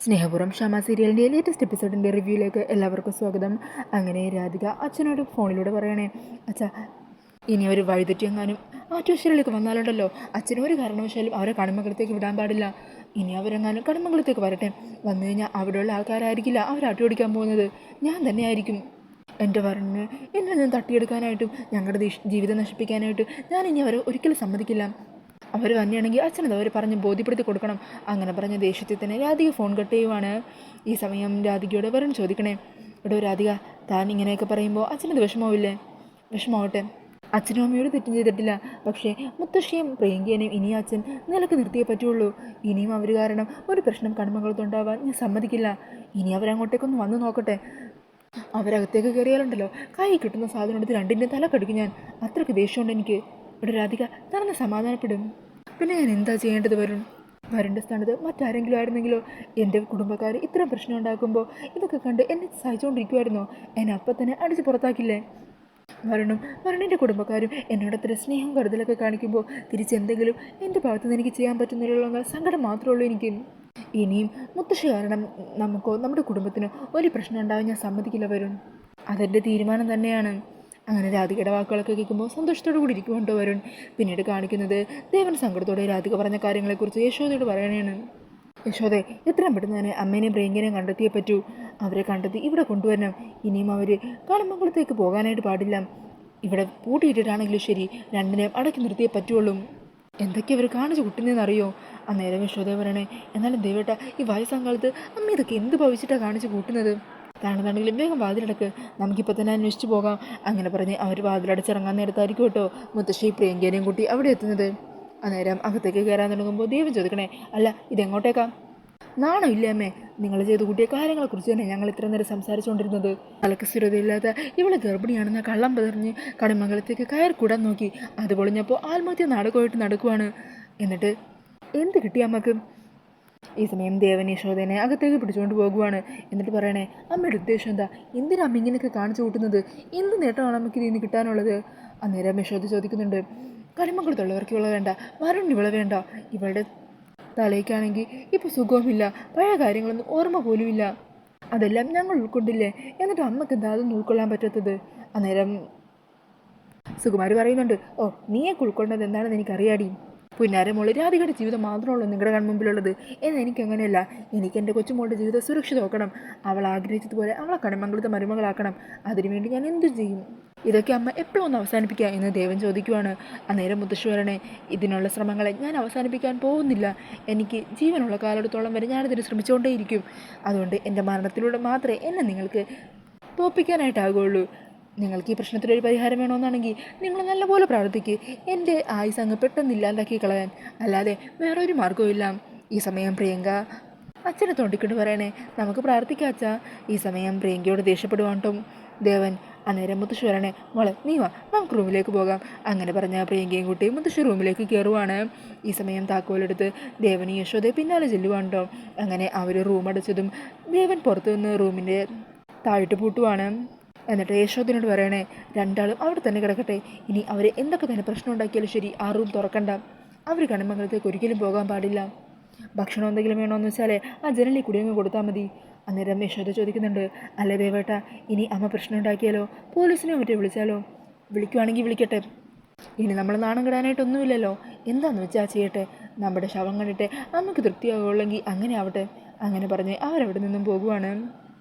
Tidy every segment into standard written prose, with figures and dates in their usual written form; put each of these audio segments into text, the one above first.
സ്നേഹപുരം ക്ഷമ സീരിയലിൻ്റെ ലേറ്റസ്റ്റ് എപ്പിസോഡിൻ്റെ റിവ്യൂയിലേക്ക് എല്ലാവർക്കും സ്വാഗതം. അങ്ങനെ രാധിക അച്ഛനോട് ഫോണിലൂടെ പറയണേ, അച്ഛാ ഇനി അവർ വഴിതെറ്റിയെങ്ങാനും ആറ്റുശ്ശേരിയിലേക്ക് വന്നാലുണ്ടല്ലോ, അച്ഛനും ഒരു കാരണവശാലും അവരെ കണിമംഗലത്തേക്ക് വിടാൻ പാടില്ല. ഇനി അവരെങ്ങാനും കണിമംഗലത്തേക്ക് വരട്ടെ, വന്നു കഴിഞ്ഞാൽ അവിടെയുള്ള ആൾക്കാരായിരിക്കില്ല അവർ അട്ടുപിടിക്കാൻ പോകുന്നത്, ഞാൻ തന്നെയായിരിക്കും. എൻ്റെ വരന് എന്നെ ഞാൻ തട്ടിയെടുക്കാനായിട്ടും ഞങ്ങളുടെ ജീവിതം നശിപ്പിക്കാനായിട്ടും ഞാൻ ഇനി അവരെ ഒരിക്കലും സമ്മതിക്കില്ല. അവർ തന്നെയാണെങ്കിൽ അച്ഛനത് അവർ പറഞ്ഞ് ബോധ്യപ്പെടുത്തി കൊടുക്കണം. അങ്ങനെ പറഞ്ഞ ദേഷ്യത്തിൽ തന്നെ രാധിക ഫോൺ കട്ട് ചെയ്യുവാണ്. ഈ സമയം രാധികയോട് വരൻ ചോദിക്കണേ, എടോ രാധിക, താൻ ഇങ്ങനെയൊക്കെ പറയുമ്പോൾ അച്ഛനത് വിഷമാവില്ലേ? വിഷമാവട്ടെ, അച്ഛനും അമ്മയോട് തെറ്റും ചെയ്തിട്ടില്ല. പക്ഷേ മുത്തശ്ശിയും പ്രിയങ്കേനെയും ഇനി അച്ഛൻ നിലക്ക് നിർത്തിയേ പറ്റുള്ളൂ. ഇനിയും അവർ കാരണം ഒരു പ്രശ്നം കൺമകളത്തുണ്ടാവാൻ ഞാൻ സമ്മതിക്കില്ല. ഇനി അവരങ്ങോട്ടേക്കൊന്ന് വന്ന് നോക്കട്ടെ. അവരകത്തേക്ക് കയറിയാലുണ്ടല്ലോ, കൈ കിട്ടുന്ന സാധനം എടുത്ത് രണ്ടിൻ്റെ തല കടിക്കും ഞാൻ. അത്രയ്ക്ക് ദേഷ്യമുണ്ട് എനിക്ക്. ഇവിടെ രാധിക തന്നെ സമാധാനപ്പെടും. പിന്നെ ഞാൻ എന്താ ചെയ്യേണ്ടത്? വരൻ്റെ സ്ഥാനത്ത് മറ്റാരെങ്കിലും ആയിരുന്നെങ്കിലോ? എൻ്റെ കുടുംബക്കാർ ഇത്രയും പ്രശ്നം ഉണ്ടാക്കുമ്പോൾ ഇതൊക്കെ കണ്ട് എന്നെ സഹിച്ചുകൊണ്ടിരിക്കുമായിരുന്നോ? എന്നെ അപ്പം തന്നെ അടിച്ച് പുറത്താക്കില്ലേ? വരണിൻ്റെ കുടുംബക്കാരും എന്നോട് അത്ര സ്നേഹവും കരുതലൊക്കെ കാണിക്കുമ്പോൾ തിരിച്ചെന്തെങ്കിലും എൻ്റെ ഭാഗത്തുനിന്ന് എനിക്ക് ചെയ്യാൻ പറ്റുന്നില്ല സങ്കടം മാത്രമേ ഉള്ളൂ എനിക്ക്. ഇനിയും മുത്തശ്ശി കാരണം നമുക്കോ നമ്മുടെ കുടുംബത്തിനോ ഒരു പ്രശ്നം ഉണ്ടാവാൻ ഞാൻ സമ്മതിക്കില്ല വരുൺ. അതെൻ്റെ തീരുമാനം തന്നെയാണ്. അങ്ങനെ രാധികയുടെ വാക്കുകളൊക്കെ കേൾക്കുമ്പോൾ സന്തോഷത്തോടു കൂടി ഇരിക്കുമുണ്ടോ വരുൺ. പിന്നീട് കാണിക്കുന്നത് ദേവൻ സങ്കടത്തോടെ രാധിക പറഞ്ഞ കാര്യങ്ങളെക്കുറിച്ച് യശോദയോട് പറയണേണ്. യശോദേ, എത്രയും പെട്ടെന്ന് തന്നെ അമ്മേനെയും പ്രിയങ്കനെയും കണ്ടെത്തിയേ പറ്റൂ. അവരെ കണ്ടെത്തി ഇവിടെ കൊണ്ടുവരണം. ഇനിയും അവർ കണിമംഗലത്തേക്ക് പോകാനായിട്ട് പാടില്ല. ഇവിടെ പൂട്ടിയിട്ടിട്ടാണെങ്കിലും ശരി, രണ്ടിനെയും അടക്കി നിർത്തിയേ പറ്റുള്ളൂ. എന്തൊക്കെ അവർ കാണിച്ചു കൂട്ടുന്നതെന്നറിയോ? അന്നേരം യശോദ പറയണേ, എന്നാലും ദേവേട്ട, ഈ വയസ്സാങ്കാലത്ത് അമ്മ ഇതൊക്കെ എന്ത് ഭവിച്ചിട്ടാണ് കാണിച്ചു കൂട്ടുന്നത്? താണെന്നുണ്ടെങ്കിലും വേഗം വാതിലടക്ക്, നമുക്കിപ്പോൾ തന്നെ അന്വേഷിച്ച് പോകാം. അങ്ങനെ പറഞ്ഞ് അവർ വാതിലടച്ചിറങ്ങാൻ നേരത്തായിരിക്കും കേട്ടോ മുത്തശ്ശി പ്രിയങ്കേനെയും കൂട്ടി അവിടെ എത്തുന്നത്. അന്നേരം അകത്തേക്ക് കയറാൻ തുടങ്ങുമ്പോൾ ദേവൻ ചോദിക്കണേ, അല്ല ഇതെങ്ങോട്ടേക്കാ? നാണോ ഇല്ലേ അമ്മേ? നിങ്ങൾ ചെയ്തു കൂട്ടിയ കാര്യങ്ങളെക്കുറിച്ച് തന്നെ ഞങ്ങൾ ഇത്ര നേരം സംസാരിച്ചുകൊണ്ടിരുന്നത്. തലക്ക് സ്ഥിരതയില്ലാത്ത ഇവളെ ഗർഭിണിയാണെന്ന കള്ളം പതിർഞ്ഞ് കണിമംഗലത്തേക്ക് കയറിക്കൂടാൻ നോക്കി. അത് പൊളിഞ്ഞപ്പോൾ ആത്മഹത്യ നാടകമായിട്ട് നടക്കുവാണ്. എന്നിട്ട് എന്ത് കിട്ടി അമ്മക്ക്? ഈ സമയം ദേവൻ യശോദനെ അകത്തേക്ക് പിടിച്ചുകൊണ്ട് പോകുവാണ്. എന്നിട്ട് പറയണേ, അമ്മയുടെ ഉദ്ദേശം എന്താ? എന്തിനാ അമ്മ ഇങ്ങനെയൊക്കെ കാണിച്ചു കൂട്ടുന്നത്? എന്ത് നേട്ടമാണ് അമ്മയ്ക്ക് ഇതിൽ നിന്ന് കിട്ടാനുള്ളത്? അന്നേരം യശോദ ചോദിക്കുന്നുണ്ട്, കണിമംഗലത്തുള്ളവർക്ക് ഇവളെ വേണ്ട, വരുൺ ഇവളെ വേണ്ട. ഇവളുടെ തലയ്ക്കാണെങ്കിൽ ഇപ്പോൾ സുഖവുമില്ല, പഴയ കാര്യങ്ങളൊന്നും ഓർമ്മ പോലുമില്ല. അതെല്ലാം ഞങ്ങൾ ഉൾക്കൊണ്ടില്ലേ? എന്നിട്ട് അമ്മക്ക് എന്താ അതൊന്നും ഉൾക്കൊള്ളാൻ പറ്റാത്തത്? അന്നേരം സുകുമാരി പറയുന്നുണ്ട്, ഓ നീയൊക്കെ ഉൾക്കൊണ്ടത് എന്താണെന്ന് എനിക്കറിയാടി. പുന്നാരമോള് രാധികയുടെ ജീവിതം മാത്രമുള്ളൂ നിങ്ങളുടെ കൺമുമ്പിലുള്ളത്. എന്നാൽ എനിക്കങ്ങനെയല്ല. എനിക്ക് എൻ്റെ കൊച്ചുമോളുടെ ജീവിതം സുരക്ഷിതമാക്കണം. അവൾ ആഗ്രഹിച്ചതുപോലെ അവളെ കണിമംഗലത്തെ മരുമകളാക്കണം. അതിനുവേണ്ടി ഞാൻ എന്തു ചെയ്യും? ഇതൊക്കെ അമ്മ എപ്പോഴും ഒന്ന് അവസാനിപ്പിക്കുക എന്ന് ദേവൻ ചോദിക്കുവാണ്. അന്നേരം മുത്തശ്ശേരനെ, ഇതിനുള്ള ശ്രമങ്ങളെ ഞാൻ അവസാനിപ്പിക്കാൻ പോകുന്നില്ല. എനിക്ക് ജീവനുള്ള കാലത്തോളം വരെ ഞാനിതിന് ശ്രമിച്ചുകൊണ്ടേയിരിക്കും. അതുകൊണ്ട് എൻ്റെ മരണത്തിലൂടെ മാത്രമേ എന്നെ നിങ്ങൾക്ക് തോൽപ്പിക്കാനായിട്ടാകുള്ളൂ. നിങ്ങൾക്ക് ഈ പ്രശ്നത്തിനൊരു പരിഹാരം വേണമെന്നാണെങ്കിൽ നിങ്ങൾ നല്ലപോലെ പ്രാർത്ഥിക്കുക. എൻ്റെ ആയുസ് അങ്ങ് പെട്ടെന്ന് ഇല്ലാതാക്കി കളയാൻ, അല്ലാതെ വേറൊരു മാർഗ്ഗവും ഇല്ല. ഈ സമയം പ്രിയങ്ക അച്ഛനെ തോണ്ടിക്കൊണ്ട് പറയണേ, നമുക്ക് പ്രാർത്ഥിക്കാം അച്ഛാ. ഈ സമയം പ്രിയങ്കയോട് ദേഷ്യപ്പെടുവാണ്ടോ ദേവൻ. അന്നേരം മുത്തശ്ശി പറയണേ, മോളെ നീ വാ, നമുക്ക് റൂമിലേക്ക് പോകാം. അങ്ങനെ പറഞ്ഞ പ്രിയങ്കയും കുട്ടി മുത്തശ്ശി റൂമിലേക്ക് കയറുവാണ്. ഈ സമയം താക്കോലെടുത്ത് ദേവന് യശോദയെ പിന്നാലെ ചെല്ലുവാണ്ടോ. അങ്ങനെ അവർ റൂം അടച്ചതും ദേവൻ പുറത്തു നിന്ന് റൂമിൻ്റെ താഴിട്ട് പൂട്ടുവാണ്. എന്നിട്ട് യശോദനോട് പറയണേ, രണ്ടാളും അവിടെ തന്നെ കിടക്കട്ടെ. ഇനി അവർ എന്തൊക്കെ തന്നെ പ്രശ്നം ഉണ്ടാക്കിയാലും ശരി, ആ റൂം തുറക്കണ്ട. അവർ കണിമംഗലത്തേക്ക് ഒരിക്കലും പോകാൻ പാടില്ല. ഭക്ഷണം എന്തെങ്കിലും വേണമെന്ന് വെച്ചാൽ ആ ജനലിൽ കുടിയങ്ങ് കൊടുത്താൽ മതി. അന്നേരം യശോദ ചോദിക്കുന്നുണ്ട്, അല്ലേ ദേവേട്ട, ഇനി അമ്മ പ്രശ്നം ഉണ്ടാക്കിയാലോ? പോലീസിനെ മറ്റേ വിളിച്ചാലോ? വിളിക്കുവാണെങ്കിൽ വിളിക്കട്ടെ. ഇനി നമ്മൾ നാണം കിടാനായിട്ടൊന്നുമില്ലല്ലോ. എന്താണെന്ന് വെച്ചാൽ ചെയ്യട്ടെ. നമ്മുടെ ശവം കണ്ടിട്ട് അമ്മയ്ക്ക് തൃപ്തിയാകുള്ളെങ്കിൽ അങ്ങനെ ആവട്ടെ. അങ്ങനെ പറഞ്ഞ് അവരവിടെ നിന്നും പോകുവാണ്.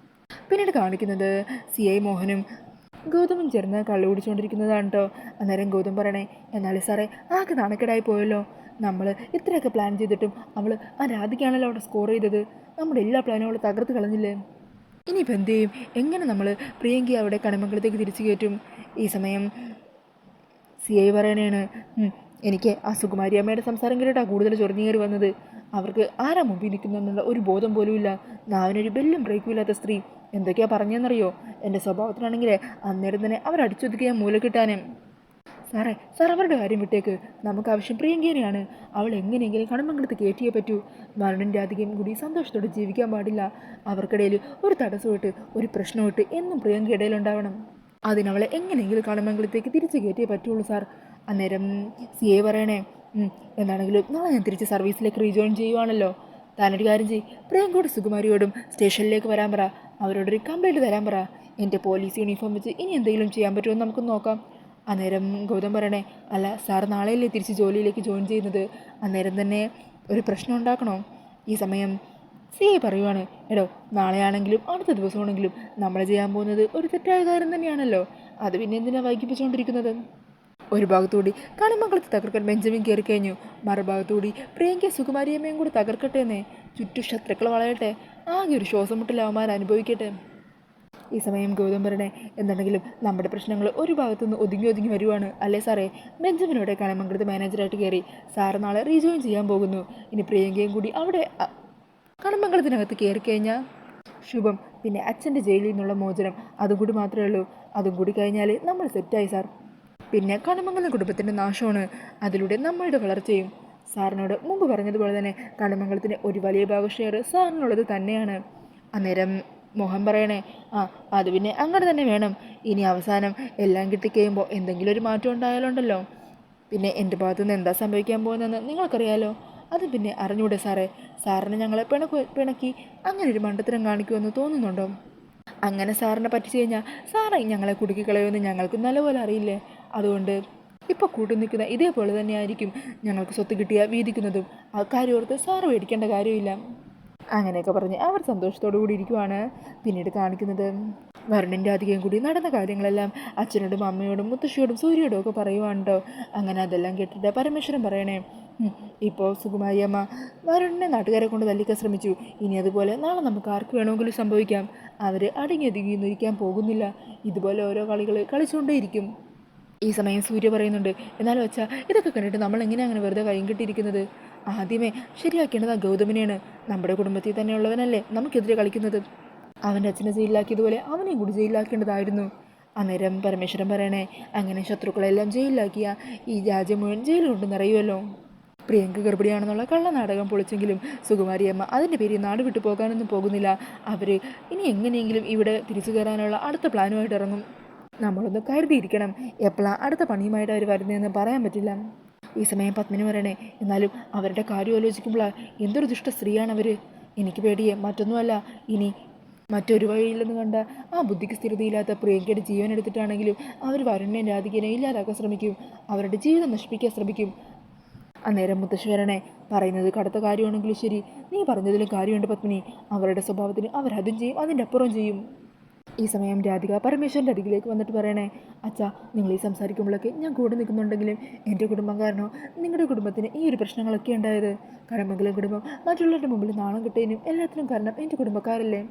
പിന്നീട് കാണിക്കുന്നത് CI മോഹനും ഗൗതമും ചേർന്ന് കള്ളു കുടിച്ചുകൊണ്ടിരിക്കുന്നതാണ് കേട്ടോ. അന്നേരം ഗൗതം പറയണേ, എന്നാലും സാറേ ആകെ നാണക്കേടായി പോയല്ലോ. നമ്മൾ ഇത്രയൊക്കെ പ്ലാൻ ചെയ്തിട്ടും അവൾ ആ രാധികയാണല്ലോ അവിടെ സ്കോർ ചെയ്തത്. നമ്മുടെ എല്ലാ പ്ലാനും അവൾ തകർത്ത് കളഞ്ഞില്ലേ? ഇനിയിപ്പോൾ എന്ത് ചെയ്യും? എങ്ങനെ നമ്മൾ പ്രിയങ്കയെ അവിടെ കണിമംഗലത്തേക്ക് തിരിച്ചു കയറ്റും? ഈ സമയം CI പറയണേണ്, എനിക്ക് ആ സുകുമാരി അമ്മയുടെ സംസാരം കേട്ടിട്ടാണ് കൂടുതൽ ചൊറിഞ്ഞു കയറി വന്നത്. അവർക്ക് ആരാ മുമ്പിൽ നിൽക്കുന്നെന്നുള്ള ഒരു ബോധം പോലുമില്ല. നാവിനൊരു ബെല്ലും ബ്രേക്കും ഇല്ലാത്ത സ്ത്രീ എന്തൊക്കെയാണ് പറഞ്ഞതെന്നറിയോ? എൻ്റെ സ്വഭാവത്തിനാണെങ്കിൽ അന്നേരം തന്നെ അവരടിച്ചൊതുക്കി ഞാൻ മൂല കിട്ടാനും. സാർ അവരുടെ കാര്യം വിട്ടേക്ക്. നമുക്ക് ആവശ്യം പ്രിയങ്കേനെയാണ്. അവൾ എങ്ങനെയെങ്കിലും കണിമംഗലത്ത് കയറ്റിയേ പറ്റൂ. വരുണിൻ്റെ രാധികയും കൂടി സന്തോഷത്തോടെ ജീവിക്കാൻ പാടില്ല. അവർക്കിടയിൽ ഒരു തടസ്സമിട്ട് ഒരു പ്രശ്നമിട്ട് എന്നും പ്രിയങ്ക ഇടയിലുണ്ടാവണം. അതിനവളെ എങ്ങനെയെങ്കിലും കണിമംഗലത്തേക്ക് തിരിച്ചു കയറ്റിയേ പറ്റുള്ളൂ സാർ. അന്നേരം CA പറയണേ, എന്താണെങ്കിലും നാളെ ഞാൻ തിരിച്ച് സർവീസിലേക്ക് റീജോയിൻ ചെയ്യുവാണല്ലോ. താനൊരു കാര്യം ചെയ്യ്, പ്രിയങ്കയോടും സുകുമാരിയോടും സ്റ്റേഷനിലേക്ക് വരാൻ പറ, അവരോടൊരു കംപ്ലൈൻറ്റ് തരാൻ പറ. എൻ്റെ പോലീസ് യൂണിഫോം വെച്ച് ഇനി എന്തെങ്കിലും ചെയ്യാൻ പറ്റുമോ എന്ന് നമുക്ക് നോക്കാം. അന്നേരം ഗൗതം പറയണേ, അല്ല സാർ നാളെയല്ലേ തിരിച്ച് ജോലിയിലേക്ക് ജോയിൻ ചെയ്യുന്നത്, അന്നേരം തന്നെ ഒരു പ്രശ്നം ഉണ്ടാക്കണോ? ഈ സമയം സി പറയുവാണ്, എടോ നാളെയാണെങ്കിലും അടുത്ത ദിവസമാണെങ്കിലും നമ്മൾ ചെയ്യാൻ പോകുന്നത് ഒരു തെറ്റായ കാര്യം തന്നെയാണല്ലോ, അത് പിന്നെ എന്തിനാണ് വൈകിപ്പിച്ചുകൊണ്ടിരിക്കുന്നത്? ഒരു ഭാഗത്തുകൂടി കളിമംഗലത്ത് തകർക്കാൻ ബെഞ്ചമിൻ കയറി കഴിഞ്ഞു, മറുഭാഗത്തുകൂടി പ്രിയങ്ക സുകുമാരിയമ്മയും കൂടി തകർക്കട്ടെ എന്നേ, ചുറ്റു ശത്രുക്കൾ വളയട്ടെ, ആകെ ഒരു ശ്വാസം മുട്ടൽ അവന്മാർ അനുഭവിക്കട്ടെ. ഈ സമയം ഗൗതം പറയണേ, എന്തുണ്ടെങ്കിലും നമ്മുടെ പ്രശ്നങ്ങൾ ഒരു ഭാഗത്തുനിന്ന് ഒതുങ്ങി വരുവാണ് അല്ലേ സാറേ? ബെഞ്ചമിനോടെ കളിമംഗലത്ത് മാനേജറായിട്ട് കയറി, സാറ് നാളെ റീജോയിൻ ചെയ്യാൻ പോകുന്നു. ഇനി പ്രിയങ്കയും കൂടി അവിടെ കളിമംഗലത്തിനകത്ത് കയറി കഴിഞ്ഞാൽ ശുഭം. പിന്നെ അച്ഛൻ്റെ ജയിലിൽ നിന്നുള്ള മോചനം, അതും കൂടി മാത്രമേ ഉള്ളൂ. അതും കൂടി കഴിഞ്ഞാൽ നമ്മൾ സെറ്റായി സാർ. പിന്നെ കളിമംഗലം കുടുംബത്തിൻ്റെ നാശമാണ്, അതിലൂടെ നമ്മളുടെ വളർച്ചയും. സാറിനോട് മുമ്പ് പറഞ്ഞതുപോലെ തന്നെ കളിമംഗലത്തിൻ്റെ ഒരു വലിയ ഭാഗം ഷെയർ സാറിനുള്ളത് തന്നെയാണ്. അന്നേരം മോഹൻ പറയണേ, അത് പിന്നെ അങ്ങനെ തന്നെ വേണം. ഇനി അവസാനം എല്ലാം കിട്ടിക്കഴിയുമ്പോൾ എന്തെങ്കിലും ഒരു മാറ്റം ഉണ്ടായാലുണ്ടല്ലോ, പിന്നെ എൻ്റെ ഭാഗത്തുനിന്ന് എന്താ സംഭവിക്കാൻ പോകുന്നതെന്ന് നിങ്ങൾക്കറിയാലോ. അത് പിന്നെ അറിഞ്ഞൂടെ സാറേ? സാറിന് ഞങ്ങളെ പിണക്കി അങ്ങനെ ഒരു മണ്ടത്തരം കാണിക്കുമെന്ന് തോന്നുന്നുണ്ടോ? അങ്ങനെ സാറിനെ പറ്റിച്ചു കഴിഞ്ഞാൽ സാറേ ഞങ്ങളെ കുടുക്കിക്കളയുമെന്ന് ഞങ്ങൾക്ക് നല്ലപോലെ അറിയില്ലേ. അതുകൊണ്ട് ഇപ്പോൾ കൂട്ടു നിൽക്കുന്ന ഇതേപോലെ തന്നെയായിരിക്കും ഞങ്ങൾക്ക് സ്വത്ത് കിട്ടിയ വീതിക്കുന്നതും. ആ കാര്യം ഓർത്ത് സാറ് പേടിക്കേണ്ട കാര്യമില്ല. അങ്ങനെയൊക്കെ പറഞ്ഞ് അവർ സന്തോഷത്തോടു കൂടി ഇരിക്കുവാണ്. പിന്നീട് കാണിക്കുന്നത് വരുണിൻ്റെ അധികം കൂടി നടന്ന കാര്യങ്ങളെല്ലാം അച്ഛനോടും അമ്മയോടും മുത്തശ്ശിയോടും സൂര്യയോടും ഒക്കെ പറയുവാണ്ടോ. അങ്ങനെ അതെല്ലാം കേട്ടിട്ട് പരമേശ്വരൻ പറയണേ, ഇപ്പോൾ സുകുമാരിയമ്മ വരുണിനെ നാട്ടുകാരെ കൊണ്ട് തല്ലിക്കാൻ ശ്രമിച്ചു, ഇനി അതുപോലെ നാളെ നമുക്ക് ആർക്ക് വേണമെങ്കിലും സംഭവിക്കാം. അവർ അടങ്ങിയൊതുങ്ങിയൊന്നും ഇരിക്കാൻ പോകുന്നില്ല, ഇതുപോലെ ഓരോ കളികൾ കളിച്ചുകൊണ്ടേയിരിക്കും. ഈ സമയം സൂര്യ പറയുന്നുണ്ട്, എന്നാലും വെച്ചാൽ ഇതൊക്കെ കണ്ടിട്ട് നമ്മൾ എങ്ങനെയാണ് അങ്ങനെ വെറുതെ കൈയും കിട്ടിയിരിക്കുന്നത്? ആദ്യമേ ശരിയാക്കേണ്ടത് ആ ഗൗതമിനെയാണ്. നമ്മുടെ കുടുംബത്തിൽ തന്നെയുള്ളവനല്ലേ നമുക്കെതിരെ കളിക്കുന്നത്. അവൻ്റെ അച്ഛനെ ജയിലിലാക്കിയതുപോലെ അവനെയും കൂടി ജയിലിലാക്കേണ്ടതായിരുന്നു. അന്നേരം പരമേശ്വരൻ പറയണേ, അങ്ങനെ ശത്രുക്കളെല്ലാം ജയിലിലാക്കിയ ഈ രാജ്യം മുഴുവൻ ജയിലിൽ കൊണ്ട് നിറയുമല്ലോ. പ്രിയങ്ക ഗർഭിണിയാണെന്നുള്ള കള്ളനാടകം പൊളിച്ചെങ്കിലും സുകുമാരിയമ്മ അതിൻ്റെ പേരിൽ നാട് വിട്ടു പോകാനൊന്നും പോകുന്നില്ല. അവർ ഇനി എങ്ങനെയെങ്കിലും ഇവിടെ തിരിച്ചു കയറാനുള്ള അടുത്ത പ്ലാനുമായിട്ട് ഇറങ്ങും. നമ്മളൊന്ന് കരുതിയിരിക്കണം, എപ്പോഴാണ് അടുത്ത പണിയുമായിട്ട് അവർ വരുന്നതെന്ന് പറയാൻ പറ്റില്ല. ഈ സമയം പത്മിനി പറയണേ, എന്നാലും അവരുടെ കാര്യം ആലോചിക്കുമ്പോഴാണ് എന്തൊരു ദുഷ്ട സ്ത്രീയാണ് അവർ. എനിക്ക് പേടിയേ മറ്റൊന്നുമല്ല, ഇനി മറ്റൊരു വഴിയില്ലെന്ന് കണ്ട ആ ബുദ്ധിക്ക് സ്ഥിരതയില്ലാത്ത പ്രിയങ്കയുടെ ജീവൻ എടുത്തിട്ടാണെങ്കിലും അവർ വരുണിനെ രാധികനെ ഇല്ലാതാക്കാൻ ശ്രമിക്കും, അവരുടെ ജീവിതം നശിപ്പിക്കാൻ ശ്രമിക്കും. അന്നേരം മുത്തശ്ശേരനെ പറയുന്നത് കടുത്ത കാര്യമാണെങ്കിലും ശരി, നീ പറഞ്ഞതിലും കാര്യമുണ്ട് പത്മിനി. അവരുടെ സ്വഭാവത്തിന് അവരതും ചെയ്യും, അതിൻ്റെ അപ്പുറം ചെയ്യും. ഈ സമയം രാധിക പരമേശ്വരൻ്റെ അരികിലേക്ക് വന്നിട്ട് പറയണേ, അച്ഛാ നിങ്ങൾ ഈ സംസാരിക്കുമ്പോഴൊക്കെ ഞാൻ കൂടെ നിൽക്കുന്നുണ്ടെങ്കിലും എൻ്റെ കുടുംബം കാരണോ നിങ്ങളുടെ കുടുംബത്തിന് ഈ ഒരു പ്രശ്നങ്ങളൊക്കെ ഉണ്ടായത്. കടമംഗലം കുടുംബം മറ്റുള്ളവരുടെ മുമ്പിൽ നാണം കിട്ടേനും എല്ലാത്തിനും കാരണം എൻ്റെ കുടുംബക്കാരല്ലേ.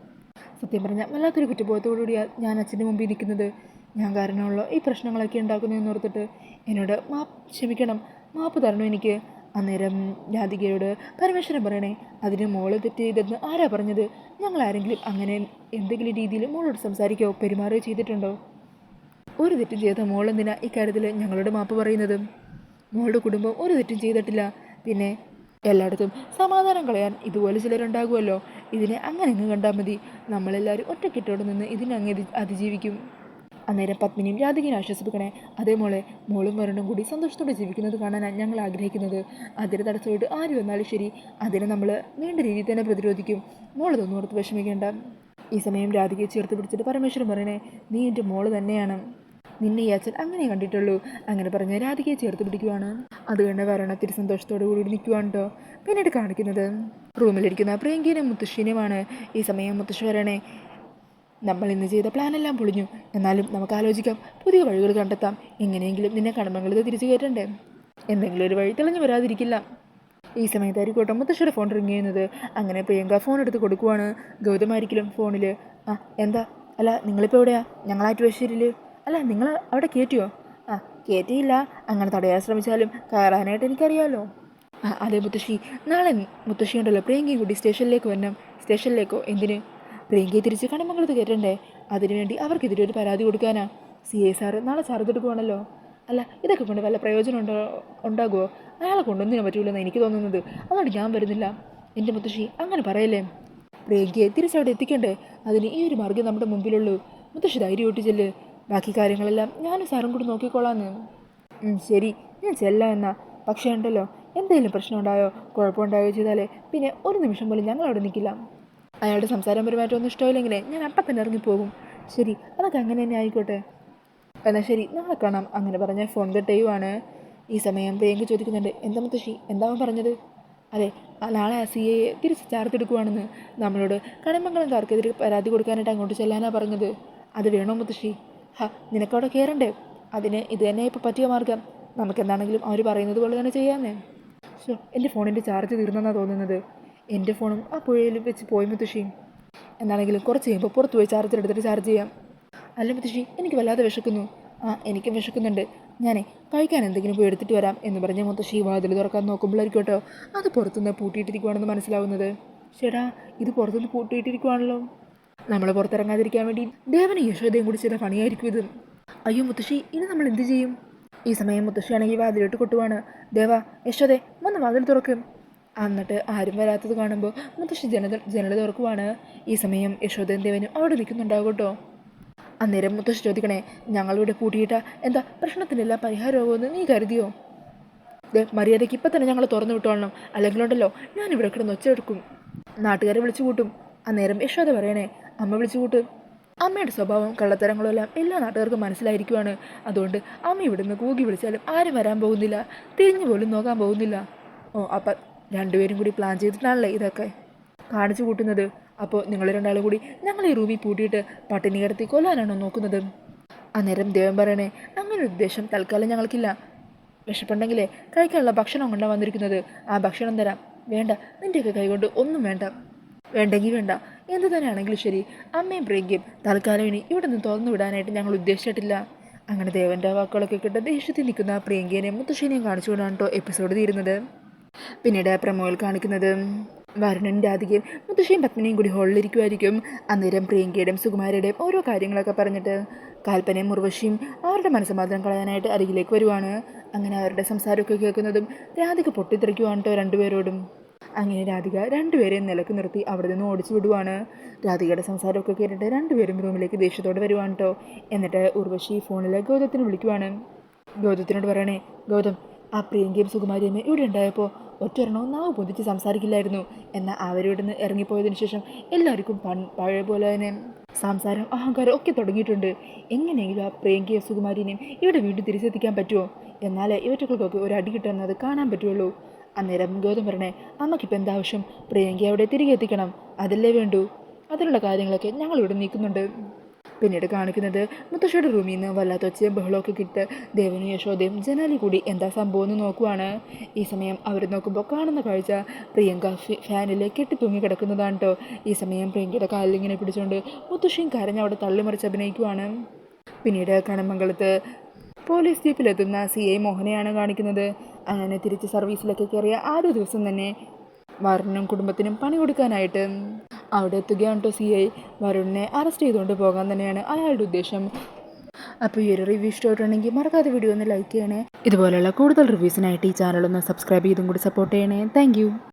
സത്യം പറഞ്ഞാൽ വല്ലാത്തൊരു കുറ്റബോധത്തോടുകൂടിയാണ് ഞാൻ അച്ഛൻ്റെ മുമ്പിൽ നിൽക്കുന്നത്. ഞാൻ കാരണമുള്ള ഈ പ്രശ്നങ്ങളൊക്കെ ഉണ്ടാക്കുന്നതെന്ന് ഓർത്തിട്ട് എന്നോട് ക്ഷമിക്കണം, മാപ്പ് തരണം എനിക്ക്. അന്നേരം രാധികയോട് പരമേശ്വരൻ പറയണേ, അതിന് മോള് തെറ്റ് ചെയ്തെന്ന് ആരാ പറഞ്ഞത്? ഞങ്ങൾ ആരെങ്കിലും അങ്ങനെ എന്തെങ്കിലും രീതിയിൽ മോളോട് സംസാരിക്കുകയോ പെരുമാറുകയോ ചെയ്തിട്ടുണ്ടോ? ഒരു തെറ്റും ചെയ്ത മോളെന്തിനാ ഇക്കാര്യത്തിൽ ഞങ്ങളോട് മാപ്പ് പറയുന്നത്? മോളുടെ കുടുംബം ഒരു തെറ്റും ചെയ്തിട്ടില്ല. പിന്നെ എല്ലായിടത്തും സമാധാനം കളയാൻ ഇതുപോലെ ചിലരുണ്ടാകുമല്ലോ. ഇതിനെ അങ്ങനെ അങ്ങ് കണ്ടാൽ മതി. നമ്മളെല്ലാവരും ഒറ്റക്കെട്ടോടെ നിന്ന് ഇതിനങ്ങ് അതിജീവിക്കും. അന്നേരം പത്മിനിയും രാധികനെ ആശ്വസിപ്പിക്കണേ, അതേ മോളും വരുണും കൂടി സന്തോഷത്തോടെ ജീവിക്കുന്നത് കാണാനാണ് ഞങ്ങൾ ആഗ്രഹിക്കുന്നത്. അതിന് തടസ്സമായിട്ട് ആര് വന്നാലും ശരി, അതിനെ നമ്മൾ വേണ്ട രീതിയിൽ തന്നെ പ്രതിരോധിക്കും. മോളതൊന്നും ഓർത്ത് വിഷമിക്കേണ്ട. ഈ സമയം രാധികയെ ചേർത്ത് പിടിച്ചിട്ട് പരമേശ്വരൻ പറയണേ, നീ എൻ്റെ മോള് തന്നെയാണ്, നിന്നെ ഈ അച്ഛൻ അങ്ങനെ കണ്ടിട്ടുള്ളൂ. അങ്ങനെ പറഞ്ഞ് രാധികയെ ചേർത്ത് പിടിക്കുവാണ്. അത് കണ്ട് വരണത്തിൽ സന്തോഷത്തോടു കൂടി നിൽക്കുവാണ് കേട്ടോ. പിന്നീട് കാണിക്കുന്നത് റൂമിലിരിക്കുന്ന പ്രിയങ്കേനും മുത്തശ്ശീനുമാണ്. ഈ സമയം മുത്തശ്ശി പറയണേ, നമ്മൾ ഇന്ന് ചെയ്ത പ്ലാനെല്ലാം പൊളിഞ്ഞു, എന്നാലും നമുക്ക് ആലോചിക്കാം, പുതിയ വഴികൾ കണ്ടെത്താം. എങ്ങനെയെങ്കിലും നിന്നെ കടമംഗലത്ത് തിരിച്ചു കയറ്റണ്ടേ? എന്തെങ്കിലും ഒരു വഴി തെളിഞ്ഞു വരാതിരിക്കില്ല. ഈ സമയത്തായിരിക്കോട്ടെ മുത്തശ്ശിയുടെ ഫോൺ റിങ് ചെയ്യുന്നത്. അങ്ങനെ പ്രിയങ്ക ഫോൺ എടുത്ത് കൊടുക്കുവാണ്. ഗൗതമായിരിക്കലും ഫോണിൽ, എന്താ? അല്ല നിങ്ങളിപ്പോൾ എവിടെയാ? ഞങ്ങളായിട്ട് വശീരിൽ അല്ല, നിങ്ങൾ അവിടെ കയറ്റിയോ? കയറ്റിയില്ല. അങ്ങനെ തടയാൻ ശ്രമിച്ചാലും കയറാനായിട്ട് എനിക്കറിയാമല്ലോ. അതെ മുത്തശ്ശി, നാളെ മുത്തശ്ശി ഉണ്ടല്ലോ പ്രിയങ്കയും കൂടി സ്റ്റേഷനിലേക്ക് വരണം. സ്റ്റേഷനിലേക്കോ? എന്തിന്? പ്രിയങ്കയെ തിരിച്ച് കടമംഗലത്ത് കയറ്റണ്ടേ? അതിനുവേണ്ടി അവർക്കെതിരെ ഒരു പരാതി കൊടുക്കാനാ. CA സാറ് നാളെ ചാർജെടുക്കുവാണല്ലോ. അല്ല ഇതൊക്കെ കൊണ്ട് വല്ല പ്രയോജനം ഉണ്ടാകുമോ? അയാളെ കൊണ്ടൊന്നിനും പറ്റൂലെന്ന് എനിക്ക് തോന്നുന്നത്. അതുകൊണ്ട് ഞാൻ വരുന്നില്ല. എൻ്റെ മുത്തശ്ശി അങ്ങനെ പറയല്ലേ. പ്രിയങ്കയെ തിരിച്ചവിടെ എത്തിക്കണ്ടേ? അതിന് ഈ ഒരു മാർഗ്ഗം നമ്മുടെ മുമ്പിലുള്ളൂ. മുത്തശ്ശി ധൈര്യം ഒട്ടി ചെല്ല്. ബാക്കി കാര്യങ്ങളെല്ലാം ഞാനും സാറും കൂടി നോക്കിക്കോളാന്ന്. ശരി, ഞാൻ ചെല്ലാം എന്നാ. പക്ഷേ ഉണ്ടല്ലോ, എന്തെങ്കിലും പ്രശ്നം ഉണ്ടായോ കുഴപ്പമുണ്ടായോ ചെയ്താലേ പിന്നെ ഒരു നിമിഷം പോലും ഞങ്ങൾ അവിടെ നിൽക്കില്ല. അയാളുടെ സംസാരം പെരുമാറ്റമൊന്നും ഇഷ്ടമില്ലെങ്കിലേ ഞാൻ അപ്പം തന്നെ ഇറങ്ങിപ്പോകും. ശരി, അതൊക്കെ അങ്ങനെ തന്നെ ആയിക്കോട്ടെ. എന്നാൽ ശരി, നാളെ കാണാം. അങ്ങനെ പറഞ്ഞ് ഫോൺ കട്ട് ചെയ്യുവാണ്. ഈ സമയം പ്രിയങ്ക ചോദിക്കുന്നുണ്ട്, എന്താ മുത്തശ്ശി, എന്താ അവൻ പറഞ്ഞത്? അതെ, നാളെ ആ CA തിരിച്ച് ചാർജ് എടുക്കുവാണെന്ന്. നമ്മളോട് കടമംഗലംകാർക്കെതിരെ പരാതി കൊടുക്കാനായിട്ട് അങ്ങോട്ട് ചെല്ലാനാണ് പറഞ്ഞത്. അത് വേണോ മുത്തശ്ശി? നിനക്കവിടെ കയറണ്ടേ? അതിന് ഇത് തന്നെ ഇപ്പോൾ പറ്റിയ മാർഗം. നമുക്കെന്താണെങ്കിലും അവർ പറയുന്നത് പോലെ തന്നെ ചെയ്യാമെന്നേ. എൻ്റെ ഫോണിൻ്റെ ചാർജ് തീർന്നെന്നാണ് തോന്നുന്നത്. എൻ്റെ ഫോണും ആ പുഴയിൽ വെച്ച് പോയി മുത്തശ്ശി. എന്താണെങ്കിലും കുറച്ച് കഴിയുമ്പോൾ പുറത്ത് പോയി ചാർജർ എടുത്തിട്ട് ചാർജ് ചെയ്യാം. അല്ല മുത്തശ്ശി, എനിക്ക് വല്ലാതെ വിശക്കുന്നു. എനിക്കും വിശക്കുന്നുണ്ട്. ഞാനേ കഴിക്കാൻ എന്തെങ്കിലും പോയി എടുത്തിട്ട് വരാം എന്ന് പറഞ്ഞ് മുത്തശ്ശി വാതിൽ തുറക്കാൻ നോക്കുമ്പോഴായിരിക്കും കേട്ടോ അത് പുറത്തുനിന്ന് പൂട്ടിയിട്ടിരിക്കുവാണെന്ന് മനസ്സിലാവുന്നത്. ചേട്ടാ, ഇത് പുറത്തുനിന്ന് പൂട്ടിയിട്ടിരിക്കുവാണല്ലോ. നമ്മൾ പുറത്തിറങ്ങാതിരിക്കാൻ വേണ്ടി ദേവനും യശോദയും കൂടി ചെയ്ത പണിയായിരിക്കും ഇത്. അയ്യോ മുത്തശ്ശി, ഇനി നമ്മൾ എന്ത് ചെയ്യും? ഈ സമയം മുത്തശ്ശിയാണെങ്കിൽ വാതിലിട്ട് കൊട്ടുവാണ്. ദേവ, യശോദേ, വന്ന് വാതിൽ തുറക്കും. എന്നിട്ട് ആരും വരാത്തത് കാണുമ്പോൾ മുത്തശ്ശി ജനൽ തുറക്കുവാണ്. ഈ സമയം യശോദയും ദേവനും അവിടെ നിൽക്കുന്നുണ്ടാവും കേട്ടോ. അന്നേരം മുത്തശ്ശി ചോദിക്കണേ, ഞങ്ങളിവിടെ പൂട്ടിയിട്ട എന്താ പ്രശ്നത്തിനെല്ലാം പരിഹാരമാകുമെന്ന് നീ കരുതിയോ? മര്യാദയ്ക്ക് ഇപ്പം തന്നെ ഞങ്ങൾ തുറന്നു വിട്ടോളണം, അല്ലെങ്കിലുണ്ടല്ലോ ഞാനിവിടെ കിടന്ന് ഒച്ചയെടുക്കും, നാട്ടുകാരെ വിളിച്ചു കൂട്ടും. അന്നേരം യശോദ പറയണേ, അമ്മ വിളിച്ചു കൂട്ടും. അമ്മയുടെ സ്വഭാവം കള്ളത്തരങ്ങളും എല്ലാം എല്ലാ നാട്ടുകാർക്കും മനസ്സിലായിരിക്കുവാണ്. അതുകൊണ്ട് അമ്മ ഇവിടുന്ന് കൂകി വിളിച്ചാലും ആരും വരാൻ പോകുന്നില്ല, തിരിഞ്ഞു പോലും നോക്കാൻ പോകുന്നില്ല. അപ്പം രണ്ടുപേരും കൂടി പ്ലാൻ ചെയ്തിട്ടാണല്ലേ ഇതൊക്കെ കാണിച്ചു കൂട്ടുന്നത്. അപ്പോൾ നിങ്ങൾ രണ്ടാളും കൂടി ഞങ്ങളെ റൂമിൽ പൂട്ടിയിട്ട് പട്ടിണി കിടത്തി കൊല്ലാനാണോ നോക്കുന്നത്? അന്നേരം ദേവൻ പറയണേ, അങ്ങനെ ഒരു ഉദ്ദേശം തൽക്കാലം ഞങ്ങൾക്കില്ല. വിശപ്പുണ്ടെങ്കിലേ കഴിക്കാനുള്ള ഭക്ഷണം കൊണ്ടാണ് വന്നിരിക്കുന്നത്. ആ ഭക്ഷണം തരാം. വേണ്ട, നിൻ്റെയൊക്കെ കൈകൊണ്ട് ഒന്നും വേണ്ട. വേണ്ടെങ്കിൽ വേണ്ട, എന്ത് തന്നെയാണെങ്കിലും ശരി. അമ്മയും പ്രിയങ്കയും തൽക്കാലം ഇനി ഇവിടെ നിന്ന് തുറന്നു വിടാനായിട്ട് ഞങ്ങൾ ഉദ്ദേശിച്ചിട്ടില്ല. അങ്ങനെ ദേവൻ്റെ വാക്കുകളൊക്കെ കേട്ട് ദേഷ്യത്തിൽ നിൽക്കുന്ന പ്രിയങ്കേനെയും മുത്തശ്ശേനെയും കാണിച്ചുകൊണ്ടാണ് കേട്ടോ എപ്പിസോഡ് തീരുന്നത്. പിന്നീട് പ്രമോയിൽ കാണിക്കുന്നത് വരുണനും രാധികയും മുത്തശ്ശിയും പത്മിനിയും കൂടി ഹോളിലിരിക്കുമായിരിക്കും. അന്നേരം പ്രിയങ്കയുടെയും സുകുമാരയുടെയും ഓരോ കാര്യങ്ങളൊക്കെ പറഞ്ഞിട്ട് കാൽപ്പനയും ഉർവശിയും അവരുടെ മനസ്സമാധാനം കളയാനായിട്ട് അരികിലേക്ക് വരുവാണ്. അങ്ങനെ അവരുടെ സംസാരമൊക്കെ കേൾക്കുന്നതും രാധിക പൊട്ടിത്തെറിക്കുവാണ് കേട്ടോ രണ്ടുപേരോടും. അങ്ങനെ രാധിക രണ്ടുപേരെയും നിലക്ക് നിർത്തി അവിടെ നിന്ന് ഓടിച്ചു വിടുവാണ്. രാധികയുടെ സംസാരമൊക്കെ കേട്ടിട്ട് രണ്ടുപേരും റൂമിലേക്ക് ദേഷ്യത്തോടെ വരുവാണ് കേട്ടോ. എന്നിട്ട് ഉർവശി ഫോണിലെ ഗൗതത്തിന് വിളിക്കുവാണ്. ഗൗതത്തിനോട് പറയണേ, ഗൗതം, ആ പ്രിയങ്കയും സുകുമാരിയും ഇവിടെ ഉണ്ടായപ്പോൾ ഒറ്റൊരെണ്ണവും നാവ് പൊതിച്ച് സംസാരിക്കില്ലായിരുന്നു. എന്നാൽ അവരിവിടെ നിന്ന് ഇറങ്ങിപ്പോയതിനു ശേഷം എല്ലാവർക്കും പഴയ പോലെ തന്നെ സംസാരം അഹങ്കാരം ഒക്കെ തുടങ്ങിയിട്ടുണ്ട്. എങ്ങനെയെങ്കിലും ആ പ്രിയങ്കയും സുകുമാരിനെയും ഇവിടെ വീണ്ടും തിരിച്ചെത്തിക്കാൻ പറ്റുമോ? എന്നാലേ ഇവറ്റകൾക്കൊക്കെ ഒരു അടി കിട്ടുന്നത് കാണാൻ പറ്റുള്ളൂ. അന്നേരം ഗൗതം പറയണേ, അമ്മയ്ക്കിപ്പോൾ എന്താവശ്യം? പ്രിയങ്കയെ അവിടെ തിരികെ എത്തിക്കണം, അതല്ലേ വേണ്ടൂ. അതിനുള്ള കാര്യങ്ങളൊക്കെ ഞങ്ങളിവിടെ നീക്കുന്നുണ്ട്. പിന്നീട് കാണിക്കുന്നത് മുത്തശ്ശിയുടെ റൂമിൽ നിന്ന് വല്ലാത്ത ഒച്ചയും ബഹളമൊക്കെ കിട്ട് ദേവനും യശോദയും ജനാലി കൂടി എന്താ സംഭവം എന്ന് നോക്കുവാണ്. ഈ സമയം അവർ നോക്കുമ്പോൾ കാണുന്ന കാഴ്ച പ്രിയങ്ക ഫാനിൽ കെട്ടിത്തൂങ്ങി കിടക്കുന്നതാണ് കേട്ടോ. ഈ സമയം പ്രിയങ്കയുടെ കാലിലിങ്ങനെ പിടിച്ചുകൊണ്ട് മുത്തശ്ശിയും കരഞ്ഞ് അവിടെ തള്ളിമറിച്ച് അഭിനയിക്കുവാണ്. പിന്നീട് കണമംഗലത്ത് പോലീസ് ജീപ്പിലെത്തുന്ന CI മോഹനെയാണ് കാണിക്കുന്നത്. അങ്ങനെ തിരിച്ച് സർവീസിലൊക്കെ കയറിയ ആരോ ദിവസം തന്നെ വരുണനും കുടുംബത്തിനും പണി കൊടുക്കാനായിട്ട് അവിടെ എത്തുകയാണ് കേട്ടോ CI. വരുണിനെ അറസ്റ്റ് ചെയ്തുകൊണ്ട് പോകാൻ തന്നെയാണ് അയാളുടെ ഉദ്ദേശം. അപ്പോൾ ഈ ഒരു റിവ്യൂ ഇഷ്ടമായിട്ടുണ്ടെങ്കിൽ മറക്കാതെ വീഡിയോ ഒന്ന് ലൈക്ക് ചെയ്യണേ. ഇതുപോലെയുള്ള കൂടുതൽ റിവ്യൂസിനായിട്ട് ഈ ചാനലൊന്ന് സബ്സ്ക്രൈബ് ചെയ്തും കൂടി സപ്പോർട്ട് ചെയ്യണേ. താങ്ക്